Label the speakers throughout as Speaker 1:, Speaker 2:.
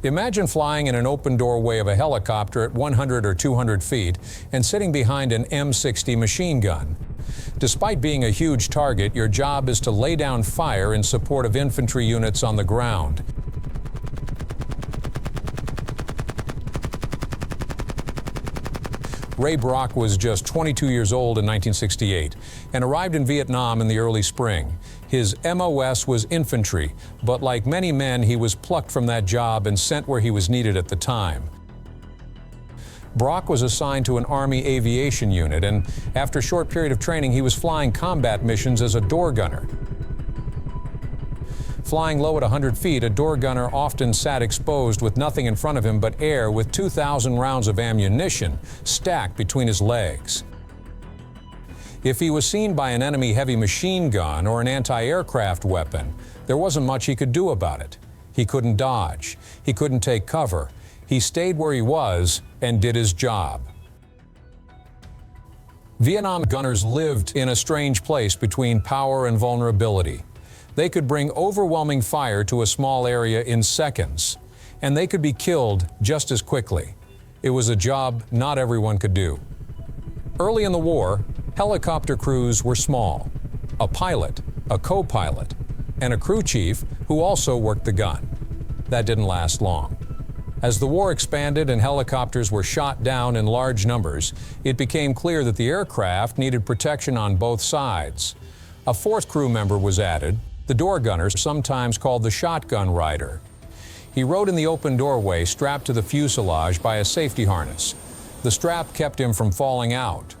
Speaker 1: Imagine flying in an open doorway of a helicopter at 100 or 200 feet and sitting behind an M60 machine gun. Despite being a huge target, your job is to lay down fire in support of infantry units on the ground. Ray Brock was just 22 years old in 1968 and arrived in Vietnam in the early spring. His MOS was infantry, but like many men, he was plucked from that job and sent where he was needed at the time. Brock was assigned to an Army aviation unit, and after a short period of training, he was flying combat missions as a door gunner. Flying low at 100 feet, a door gunner often sat exposed with nothing in front of him but air with 2,000 rounds of ammunition stacked between his legs. If he was seen by an enemy heavy machine gun or an anti-aircraft weapon, there wasn't much he could do about it. He couldn't dodge. He couldn't take cover. He stayed where he was and did his job. Vietnam gunners lived in a strange place between power and vulnerability. They could bring overwhelming fire to a small area in seconds, and they could be killed just as quickly. It was a job not everyone could do. Early in the war, helicopter crews were small. A pilot, a co-pilot, and a crew chief who also worked the gun. That didn't last long. As the war expanded and helicopters were shot down in large numbers, it became clear that the aircraft needed protection on both sides. A fourth crew member was added, the door gunner, sometimes called the shotgun rider. He rode in the open doorway, strapped to the fuselage by a safety harness. The strap kept him from falling out,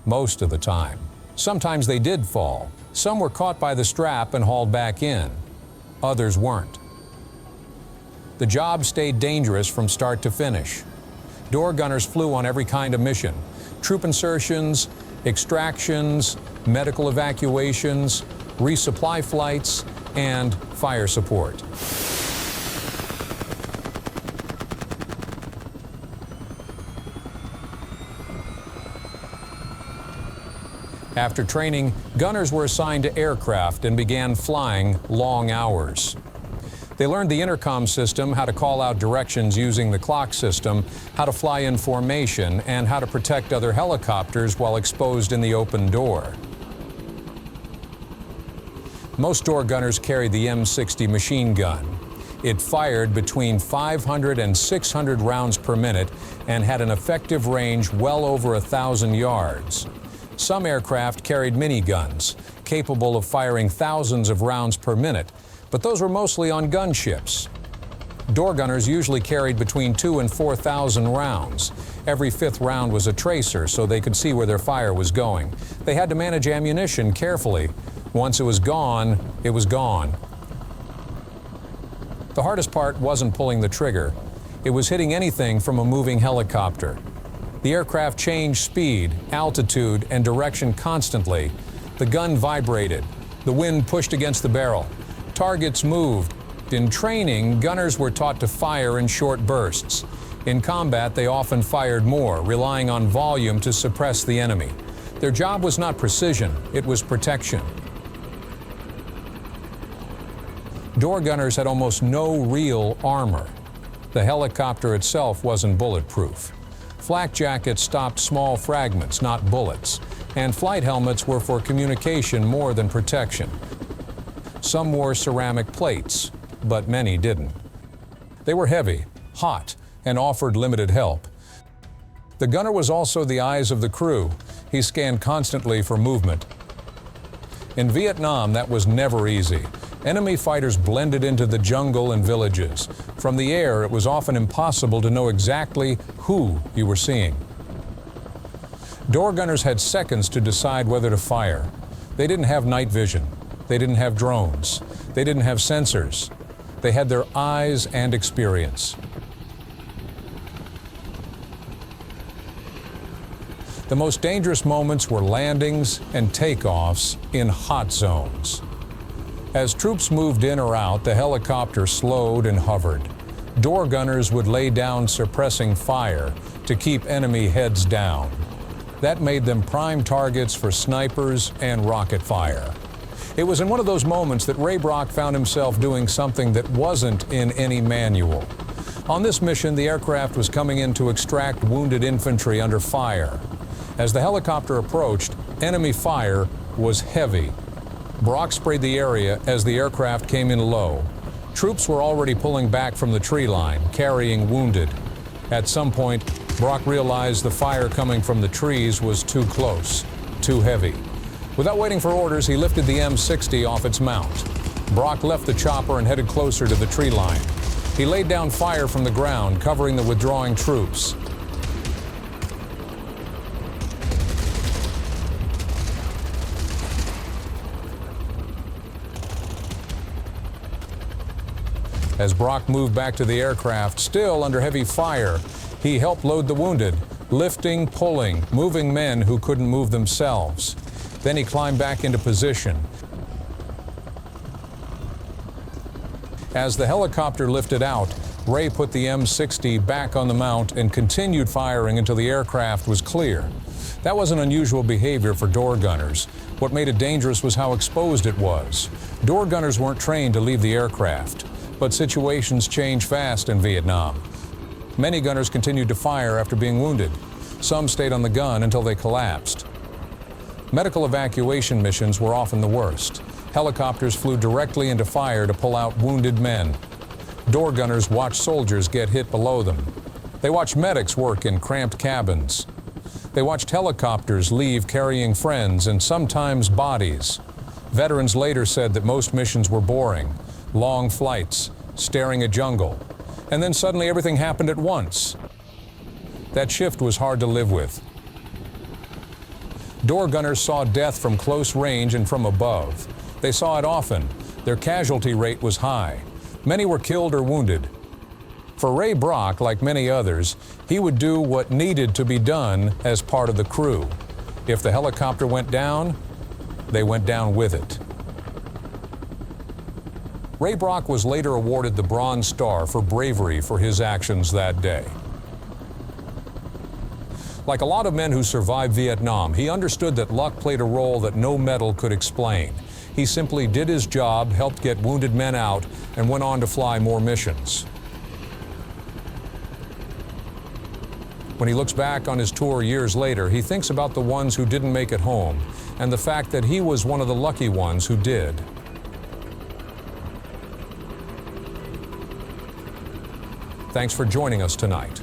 Speaker 1: most of the time. Sometimes they did fall. Some were caught by the strap and hauled back in. Others weren't. The job stayed dangerous from start to finish. Door gunners flew on every kind of mission: troop insertions, extractions, medical evacuations, resupply flights, and fire support. After training, gunners were assigned to aircraft and began flying long hours. They learned the intercom system, how to call out directions using the clock system, how to fly in formation, and how to protect other helicopters while exposed in the open door. Most door gunners carried the M60 machine gun. It fired between 500 and 600 rounds per minute and had an effective range well over 1,000 yards. Some aircraft carried miniguns, capable of firing thousands of rounds per minute, but those were mostly on gunships. Door gunners usually carried between 2,000 and 4,000 rounds. Every fifth round was a tracer, so they could see where their fire was going. They had to manage ammunition carefully. Once it was gone, it was gone. The hardest part wasn't pulling the trigger. It was hitting anything from a moving helicopter. The aircraft changed speed, altitude, and direction constantly. The gun vibrated. The wind pushed against the barrel. Targets moved. In training, gunners were taught to fire in short bursts. In combat, they often fired more, relying on volume to suppress the enemy. Their job was not precision, it was protection. Door gunners had almost no real armor. The helicopter itself wasn't bulletproof. Flak jackets stopped small fragments, not bullets, and flight helmets were for communication more than protection. Some wore ceramic plates, but many didn't. They were heavy, hot, and offered limited help. The gunner was also the eyes of the crew. He scanned constantly for movement. In Vietnam, that was never easy. Enemy fighters blended into the jungle and villages. From the air, it was often impossible to know exactly who you were seeing. Door gunners had seconds to decide whether to fire. They didn't have night vision. They didn't have drones. They didn't have sensors. They had their eyes and experience. The most dangerous moments were landings and takeoffs in hot zones. As troops moved in or out, the helicopter slowed and hovered. Door gunners would lay down suppressing fire to keep enemy heads down. That made them prime targets for snipers and rocket fire. It was in one of those moments that Ray Brock found himself doing something that wasn't in any manual. On this mission, the aircraft was coming in to extract wounded infantry under fire. As the helicopter approached, enemy fire was heavy. Brock sprayed the area as the aircraft came in low. Troops were already pulling back from the tree line, carrying wounded. At some point, Brock realized the fire coming from the trees was too close, too heavy. Without waiting for orders, he lifted the M60 off its mount. Brock left the chopper and headed closer to the tree line. He laid down fire from the ground, covering the withdrawing troops. As Brock moved back to the aircraft, still under heavy fire, he helped load the wounded, lifting, pulling, moving men who couldn't move themselves. Then he climbed back into position. As the helicopter lifted out, Ray put the M60 back on the mount and continued firing until the aircraft was clear. That wasn't unusual behavior for door gunners. What made it dangerous was how exposed it was. Door gunners weren't trained to leave the aircraft, but situations change fast in Vietnam. Many gunners continued to fire after being wounded. Some stayed on the gun until they collapsed. Medical evacuation missions were often the worst. Helicopters flew directly into fire to pull out wounded men. Door gunners watched soldiers get hit below them. They watched medics work in cramped cabins. They watched helicopters leave carrying friends and sometimes bodies. Veterans later said that most missions were boring. Long flights, staring at jungle. And then suddenly everything happened at once. That shift was hard to live with. Door gunners saw death from close range and from above. They saw it often. Their casualty rate was high. Many were killed or wounded. For Ray Brock, like many others, he would do what needed to be done as part of the crew. If the helicopter went down, they went down with it. Ray Brock was later awarded the Bronze Star for bravery for his actions that day. Like a lot of men who survived Vietnam, he understood that luck played a role that no medal could explain. He simply did his job, helped get wounded men out, and went on to fly more missions. When he looks back on his tour years later, he thinks about the ones who didn't make it home, and the fact that he was one of the lucky ones who did. Thanks for joining us tonight.